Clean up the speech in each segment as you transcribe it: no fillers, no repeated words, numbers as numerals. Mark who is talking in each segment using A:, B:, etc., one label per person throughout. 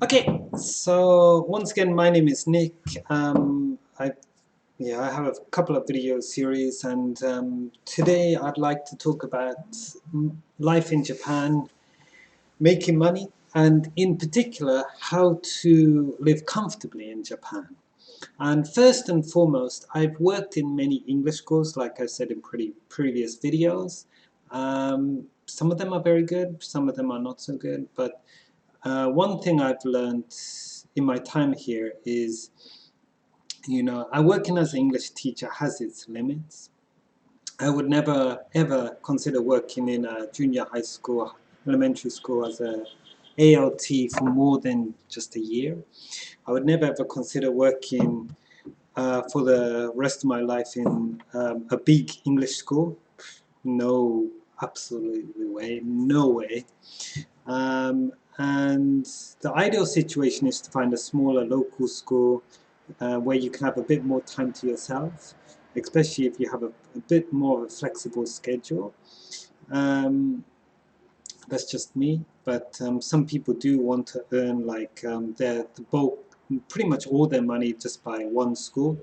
A: Okay, so once again, my name is Nick. I have a couple of video series, and today I'd like to talk about life in Japan, making money, and in particular, how to live comfortably in Japan. And first and foremost, I've worked in many English schools, like I said in previous videos. Some of them are very good, some of them are not so good, but one thing I've learned in my time here is, working as an English teacher has its limits. I would never ever consider working in a junior high school, elementary school as a ALT for more than just a year. I would never ever consider working for the rest of my life in a big English school. No, absolutely way, no way. And the ideal situation is to find a smaller local school where you can have a bit more time to yourself, especially if you have a bit more of a flexible schedule. Um, that's just me, but some people do want to earn like the bulk, pretty much all their money just by one school,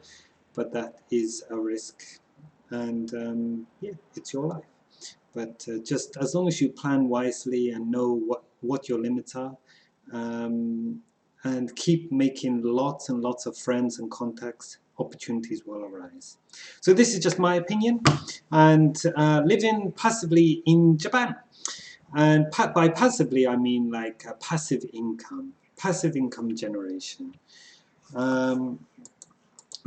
A: but that is a risk, and yeah, it's your life. But just as long as you plan wisely and know what your limits are, um, and keep making lots and lots of friends and contacts, opportunities will arise. So this is just my opinion, and living passively in Japan. And by passively, I mean like passive income generation. Um,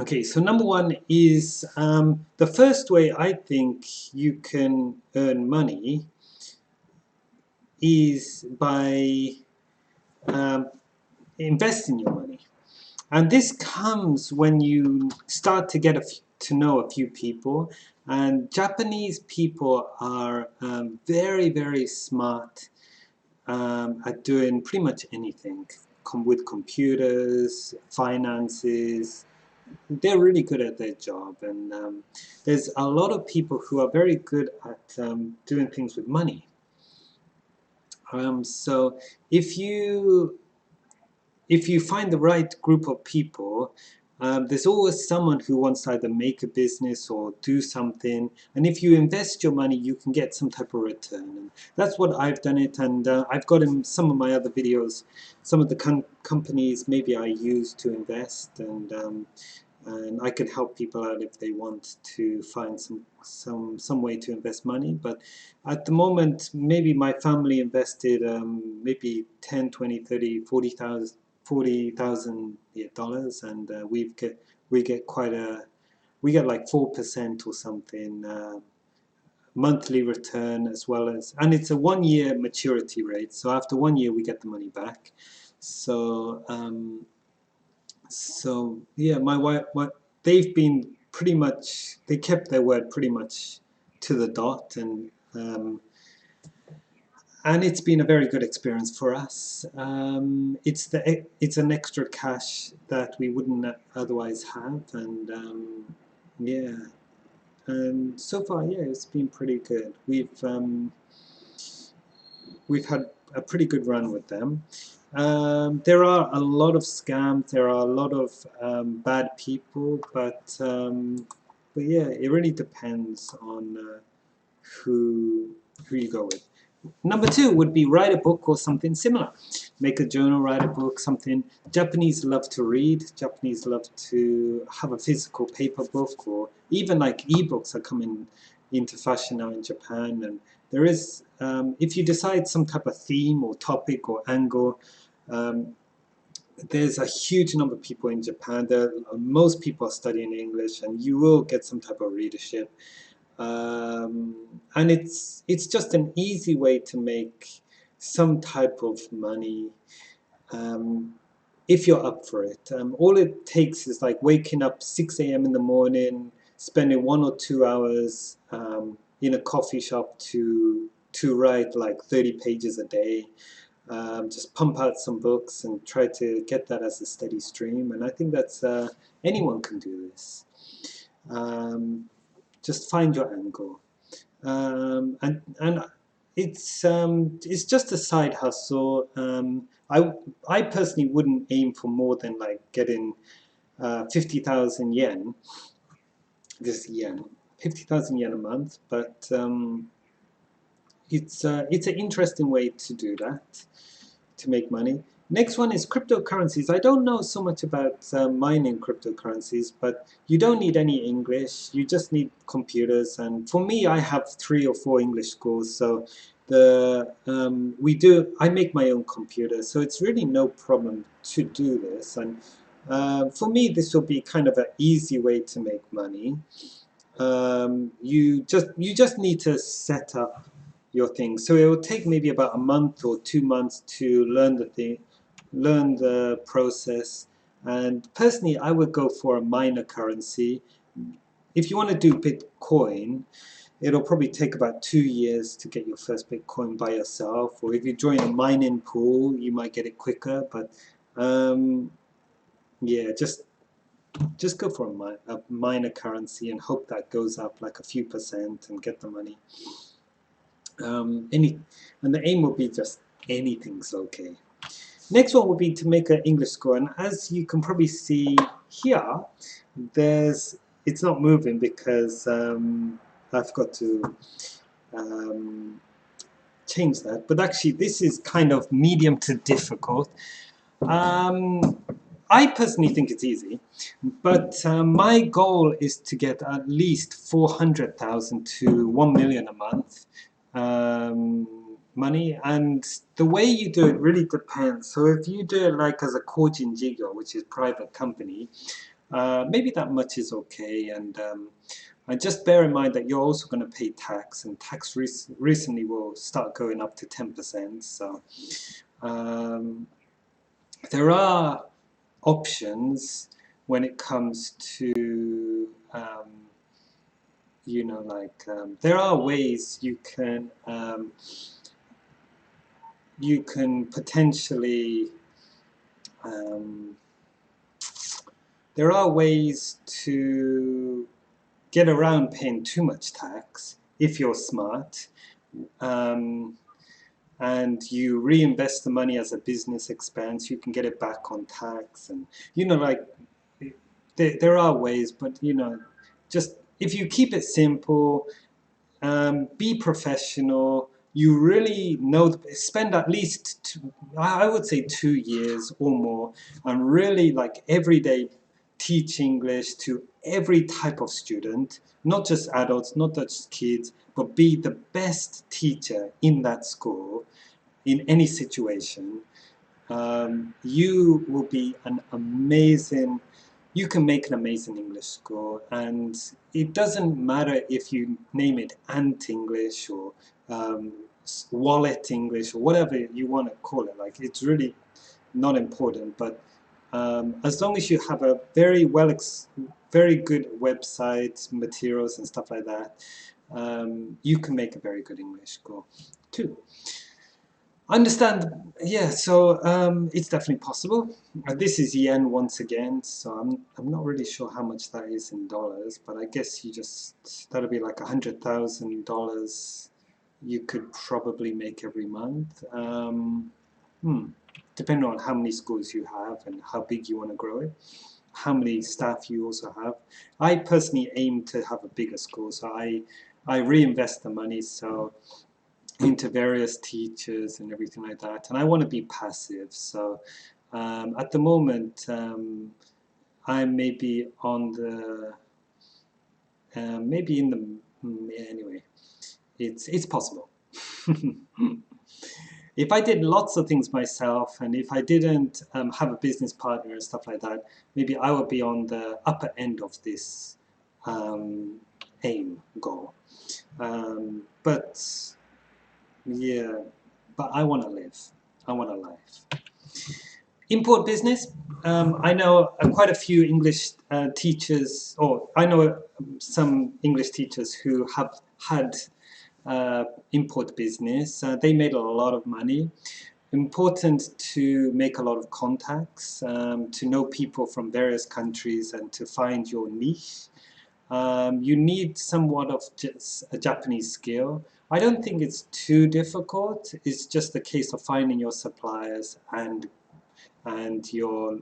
A: Okay, so number one is the first way I think you can earn money is by um, investing your money. And this comes when you start to to know a few people. And Japanese people are very, very smart at doing pretty much anything with computers, finances. They're really good at their job, and there's a lot of people who are very good at doing things with money. So if you find the right group of people, there's always someone who wants to either make a business or do something, and if you invest your money, you can get some type of return. And that's what I've done it, and I've got in some of my other videos, some of the companies maybe I use to invest, and I could help people out if they want to find some way to invest money. But at the moment, maybe my family invested maybe 10, 20, 30, 40,000 $40,000, and we get quite a we get like 4% or something monthly return, as well as, and it's a 1 year maturity rate, so after 1 year we get the money back. So so yeah, my wife, they've been pretty much, they kept their word pretty much to the dot, and it's been a very good experience for us. It's an extra cash that we wouldn't otherwise have, and yeah, and so far, yeah, it's been pretty good. We've had a pretty good run with them. There are a lot of scams. There are a lot of bad people, but yeah, it really depends on who you go with. Number two would be write a book or something similar. Make a journal, write a book, something. Japanese love to read. Japanese love to have a physical paper book, or even like ebooks are coming into fashion now in Japan. And there is, if you decide some type of theme or topic or angle, um, there's a huge number of people in Japan. Most people are studying English, and you will get some type of readership. And it's just an easy way to make some type of money, um, if you're up for it. All it takes is like waking up 6 a.m. in the morning, spending 1 or 2 hours in a coffee shop to write like 30 pages a day. Just pump out some books and try to get that as a steady stream. And I think that's anyone can do this. Um, just find your angle, and it's just a side hustle. I personally wouldn't aim for more than like getting 50,000 yen, this yen, 50,000 yen a month, but it's an interesting way to do that, to make money. Next one is cryptocurrencies. I don't know so much about mining cryptocurrencies, but you don't need any English. You just need computers. And for me, I have 3 or 4 English schools, so I make my own computer, so it's really no problem to do this. And for me, this will be kind of an easy way to make money. You just need to set up your thing. So it will take maybe about a month or 2 months to learn the thing, learn the process. And personally, I would go for a minor currency. If you want to do Bitcoin, it'll probably take about 2 years to get your first Bitcoin by yourself. Or if you join a mining pool, you might get it quicker. But yeah, just go for a minor currency and hope that goes up like a few percent and get the money. And the aim will be just anything's okay. Next one would be to make an English score, and as you can probably see here, it's not moving because I've got to change that. But actually, this is kind of medium to difficult. I personally think it's easy, but my goal is to get at least 400,000 to 1 million a month money, and the way you do it really depends. So if you do it like as a Kojin Jigyo, which is private company, maybe that much is okay, and just bear in mind that you're also going to pay tax, and tax recently will start going up to 10%. So there are options when it comes to you know, like there are ways you can potentially there are ways to get around paying too much tax if you're smart, and you reinvest the money as a business expense. You can get it back on tax, and you know, like there are ways, but you know, just if you keep it simple, be professional. You really know, spend at least I would say 2 years or more, and really like every day teach English to every type of student, not just adults, not just kids, but be the best teacher in that school in any situation. You will be an amazing, you can make an amazing English score, and it doesn't matter if you name it Ant English or Wallet English or whatever you want to call it. Like, it's really not important, but as long as you have a very good website, materials and stuff like that, you can make a very good English score too. Understand, yeah, so it's definitely possible. This is yen once again, so I'm not really sure how much that is in dollars, but I guess that'll be like $100,000 you could probably make every month. Depending on how many schools you have and how big you want to grow it, how many staff you also have. I personally aim to have a bigger school, so I reinvest the money into various teachers and everything like that, and I want to be passive. So at the moment, I'm maybe on the maybe in the anyway. It's possible. If I did lots of things myself, and if I didn't have a business partner and stuff like that, maybe I would be on the upper end of this aim goal. But yeah, but I want to live. I want a life. Import business. I know quite a few English teachers, or I know some English teachers who have had import business. They made a lot of money. Important to make a lot of contacts, to know people from various countries, and to find your niche. You need somewhat of just a Japanese skill. I don't think it's too difficult. It's just a case of finding your suppliers and your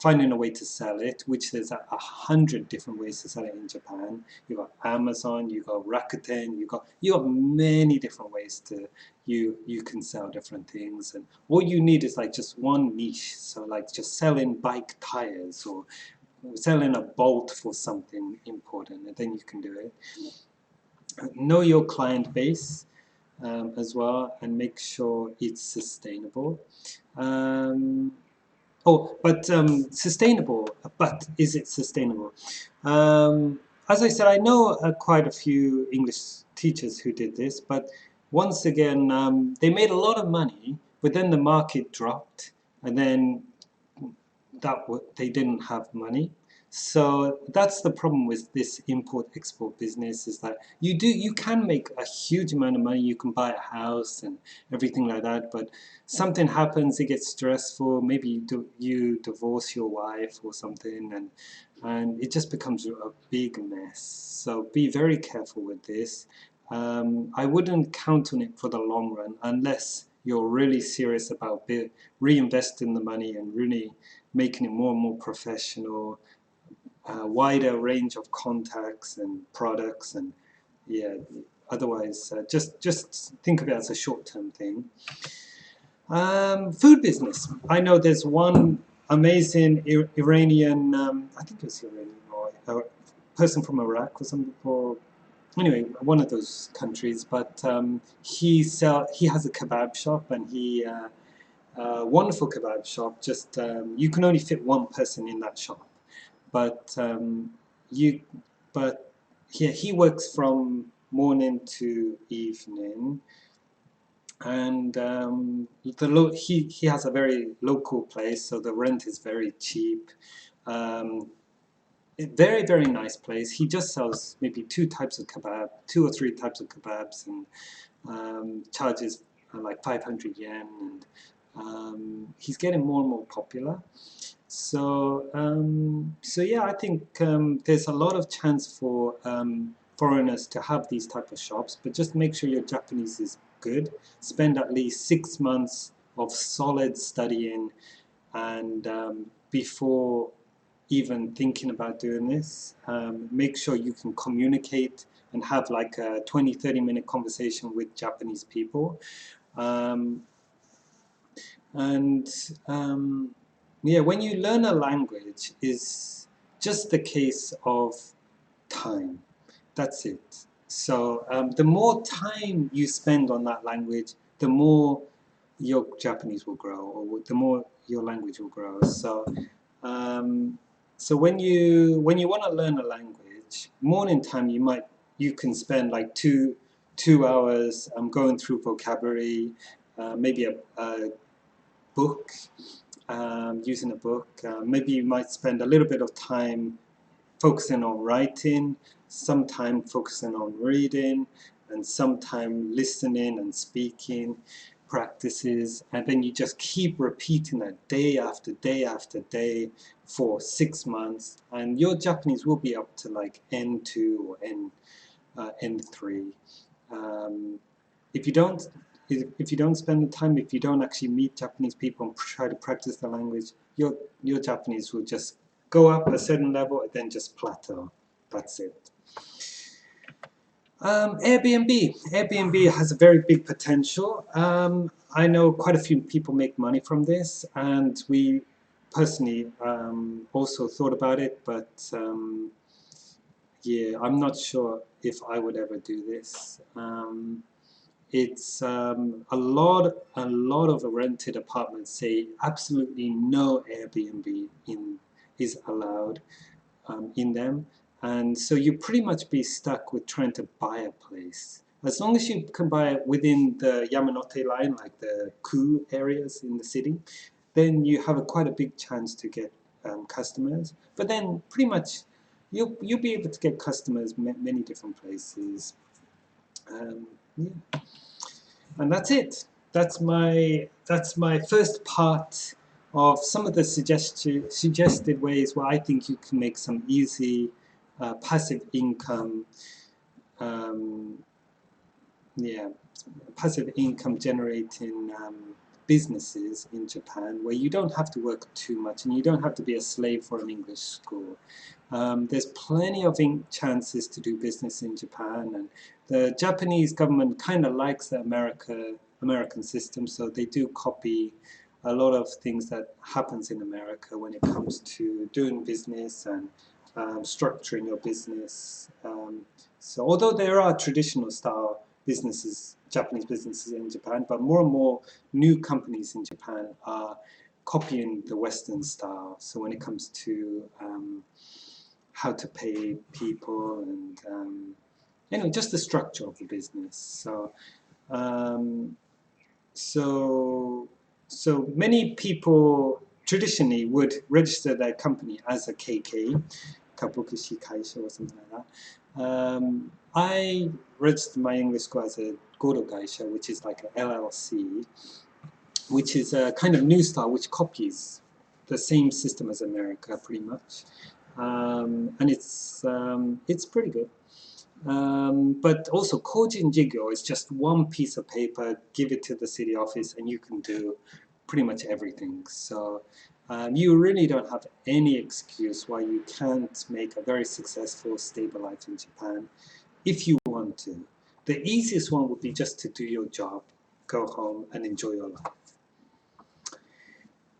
A: finding a way to sell it, which there's 100 different ways to sell it in Japan. You've got Amazon, you've got Rakuten, you got many different ways to you can sell different things, and all you need is like just one niche. So like just selling bike tires or selling a bolt for something important, and then you can do it. Know your client base as well, and make sure it's sustainable. Um, sustainable, but is it sustainable? As I said, I know quite a few English teachers who did this, but once again, they made a lot of money, but then the market dropped, and then they didn't have money. So that's the problem with this import-export business, is that you can make a huge amount of money, you can buy a house and everything like that, but something happens, it gets stressful, maybe you divorce your wife or something, and it just becomes a big mess. So be very careful with this. I wouldn't count on it for the long run unless you're really serious about reinvesting the money and really making it more and more professional, wider range of contacts and products, and yeah, otherwise just think of it as a short-term thing. Food business. I know there's one amazing Iranian, I think it was Iranian, or a person from Iraq or something, or anyway, one of those countries, but he has a kebab shop, and wonderful kebab shop. Just you can only fit one person in that shop, but you but yeah, he works from morning to evening, and he has a very local place, so the rent is very cheap. Um, very, very nice place. He just sells maybe two or three types of kebabs, and charges like 500 yen, and he's getting more and more popular. So, so yeah, I think there's a lot of chance for foreigners to have these type of shops, but just make sure your Japanese is good. Spend at least 6 months of solid studying, and before even thinking about doing this, make sure you can communicate and have like a 20-30 minute conversation with Japanese people. Um, and yeah, when you learn a language, is just the case of time. That's it. So the more time you spend on that language, the more your Japanese will grow, or the more your language will grow. So um, so when you want to learn a language, morning time you can spend like two hours going through vocabulary, maybe a book, using a book. Maybe you might spend a little bit of time focusing on writing, some time focusing on reading, and some time listening and speaking practices, and then you just keep repeating that day after day after day for 6 months, and your Japanese will be up to like N2 or N3. Um, if you don't if you don't spend the time, if you don't actually meet Japanese people and try to practice the language, your Japanese will just go up a certain level and then just plateau. That's it. Airbnb has a very big potential. I know quite a few people make money from this, and we personally also thought about it, but yeah, I'm not sure if I would ever do this. It's a lot of rented apartments say absolutely no Airbnb is allowed in them, and so you pretty much be stuck with trying to buy a place. As long as you can buy it within the Yamanote line, like the Ku areas in the city, then you have quite a big chance to get customers. But then pretty much you'll be able to get customers many different places. Yeah. And that's it. That's my first part of some of the suggested ways where I think you can make some easy passive income, um, yeah, passive income generating businesses in Japan where you don't have to work too much and you don't have to be a slave for an English school. There's plenty of chances to do business in Japan, and the Japanese government kind of likes the American system, so they do copy a lot of things that happens in America when it comes to doing business and structuring your business. So although there are traditional style businesses, Japanese businesses in Japan, but more and more new companies in Japan are copying the Western style. So when it comes to how to pay people and just the structure of the business. Um, so so many people traditionally would register their company as a KK, Kabukishi Kaisha or something like that. I registered my English school as a Godo Gaisha, which is like an LLC, which is a kind of new style which copies the same system as America pretty much. And it's pretty good. But also, Kojin Jigyo is just one piece of paper, give it to the city office, and you can do pretty much everything. So you really don't have any excuse why you can't make a very successful, stable life in Japan if you want to. The easiest one would be just to do your job, go home, and enjoy your life.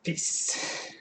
A: Peace.